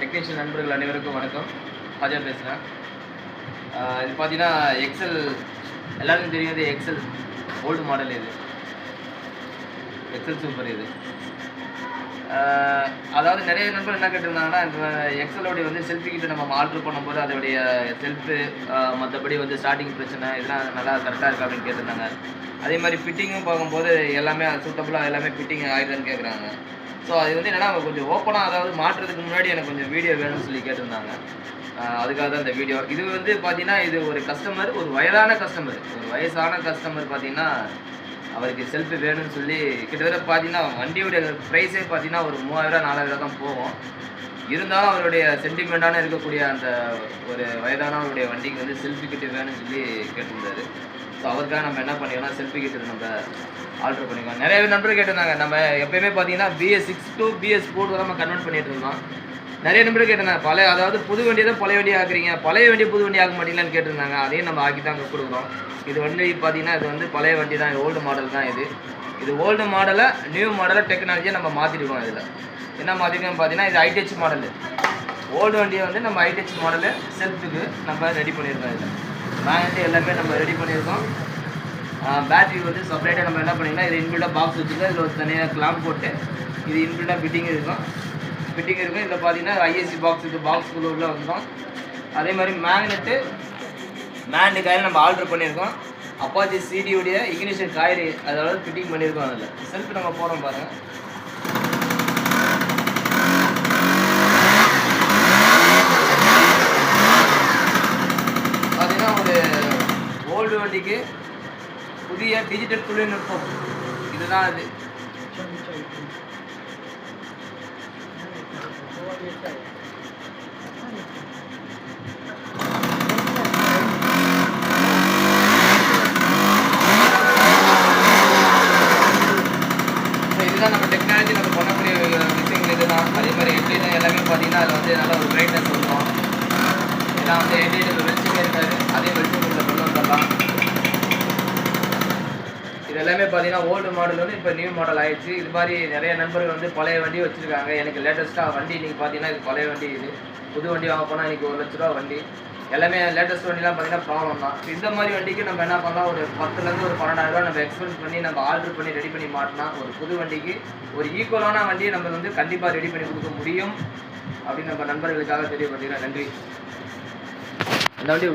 Technician நண்பர்கள் அனைவருக்கும் வணக்கம். ஹாஜர் பேசுகிறேன். இது பார்த்தீங்கன்னா எக்ஸல் எல்லாருக்கும் தெரியும். இது எக்ஸல் ஓல்டு மாடல். இது எக்ஸல் சூப்பர். இது அதாவது நிறைய நண்பர்கள் என்ன கேட்டிருந்தாங்கன்னா, இந்த எக்ஸலோடைய வந்து செல்ஃபி கிட்ட நம்ம ஆல்ட்ரு பண்ணும்போது அதோடைய செல்ஃபு மற்றபடி வந்து ஸ்டார்டிங் பிரச்சனை இதெல்லாம் நல்லா கரெக்டாக இருக்கா அப்படின்னு கேட்டிருந்தாங்க. அதே மாதிரி ஃபிட்டிங்கும் பார்க்கும்போது எல்லாமே சூட்டபுளாக எல்லாமே ஃபிட்டிங் ஆகிடுதுன்னு கேட்குறாங்க. ஸோ அது வந்து என்னென்னா கொஞ்சம் ஓப்பனாக, அதாவது மாற்றுறதுக்கு முன்னாடி எனக்கு கொஞ்சம் வீடியோ வேணும்னு சொல்லி கேட்டிருந்தாங்க. அதுக்காக தான் இந்த வீடியோ. இது வந்து பார்த்தீங்கன்னா, இது ஒரு கஸ்டமர், ஒரு வயதான கஸ்டமர், ஒரு வயசான கஸ்டமர் பார்த்தீங்கன்னா அவருக்கு செல்ஃபி வேணும்னு சொல்லி கிட்டத்தட்ட பார்த்தீங்கன்னா வண்டியோடைய ப்ரைஸே பார்த்தீங்கன்னா ஒரு 3000 4000 தான் போகும். இருந்தாலும் அவருடைய சென்டிமெண்ட்டான இருக்கக்கூடிய அந்த ஒரு வயதானவருடைய வண்டிக்கு வந்து செல்ஃபி கிட்ட வேணும்னு சொல்லி கேட்டிருந்தாரு. ஸோ அவருக்காக நம்ம என்ன பண்ணிக்கோன்னா செல்ஃபி கிட்ட நம்ம ஆல்ட்ரு பண்ணிக்கலாம். நிறைய நண்பர்கள் கேட்டிருந்தாங்க. நம்ம எப்போயுமே பார்த்தீங்கன்னா BS6 to BS4 தான் நம்ம கன்வெர்ட் பண்ணிட்டு இருந்தோம். நிறைய நண்பர்கள் கேட்டிருந்தாங்க, அதாவது புது வண்டியை தான் பழைய வண்டி ஆக்குறீங்க, பழைய வண்டியை புது வண்டி ஆக மாட்டீங்களான்னு கேட்டிருந்தாங்க. அதையும் நம்ம ஆக்கி தான் கொடுக்குறோம். இது வண்டி பார்த்தீங்கன்னா இது வந்து பழைய வண்டி தான், ஓல்டு மாடல் தான். இது ஓல்டு மாடலை நியூ மாடலை டெக்னாலஜியை நம்ம மாற்றிருக்கோம். இதில் என்ன மாற்றிருக்கோம் பார்த்தீங்கன்னா, இது ஐடெச் மாடலு. ஓல்டு வண்டியை வந்து நம்ம ஐடெச் மாடலு செல்ஃபுக்கு நம்ம ரெடி பண்ணியிருக்கோம். இதில் மேக்னெட்டு எல்லாமே நம்ம ரெடி பண்ணியிருக்கோம். பேட்டரி வந்து செப்பரேட்டாக நம்ம என்ன பண்ணிங்கன்னா, இது இன்பில்டாக பாக்ஸ் வச்சுருக்கோம். இதில் ஒரு தனியாக கிளாம்ப் போட்டு இது இன்பில்டாக ஃபிட்டிங் இருக்கும். இதில் பார்த்தீங்கன்னா ISC பாக்ஸ், இது பாக்ஸுக்குள்ள உள்ள வந்துடும். அதே மாதிரி மேண்டு காயில் நம்ம ஆல்ட்ரு பண்ணியிருக்கோம். அப்பாச்சி சிடியோடைய இக்னிஷன் காயில் அதாவது ஃபிட்டிங் பண்ணியிருக்கோம். அதில் செல்ஃப் நம்ம போகிறோம் பாருங்கள். பார்த்தீங்கன்னா ஒரு ஓல்டு வண்டிக்கு புதிய டிஜிட்டல் தொழில்நுட்பம் இதுதான். அது இதுதான் நம்ம டெக்னாலஜி நம்ம பண்ணக்கூடிய விஷயங்கள். இதுதான். அதே மாதிரி ஹெட்லைட் எல்லாமே பார்த்தீங்கன்னா அதில் வந்து நல்ல ஒரு பிரைட்னஸ் இருக்கும். ஏன்னா வந்து ஹெட்லைட் வெளிச்சமே இருக்காது, அதே வெளிச்சம் கொண்டு வந்துடலாம். இது எல்லாமே பார்த்தீங்கன்னா ஓல்டு மாடல் வந்து இப்போ நியூ மாடல் ஆயிடுச்சு. இது மாதிரி நிறைய நண்பர்கள் வந்து பழைய வண்டி வச்சுருக்காங்க. எனக்கு லேட்டஸ்ட்டாக வண்டி நீங்கள் பார்த்தீங்கன்னா இது பழைய வண்டி. இது புது வண்டி வாங்க போனால் இன்றைக்கி 1 லட்ச ரூபா வண்டி. எல்லாமே லேட்டஸ்ட் வண்டிலாம் பார்த்தீங்கன்னா ப்ராப்ளம் தான். இந்த மாதிரி வண்டிக்கு நம்ம என்ன பண்ணலாம், ஒரு 10,000 ஒரு 12,000 நம்ம எக்ஸ்பென்ஸ் பண்ணி நம்ம ஆர்டர் பண்ணி ரெடி பண்ணி மாட்டினா ஒரு புது வண்டிக்கு ஒரு ஈக்குவலான வண்டியை நம்ம வந்து கண்டிப்பாக ரெடி பண்ணி கொடுக்க முடியும் அப்படின்னு நம்ம நண்பர்களுக்காக தெரியப்படுத்துகிறேன். நன்றி. இந்த வண்டி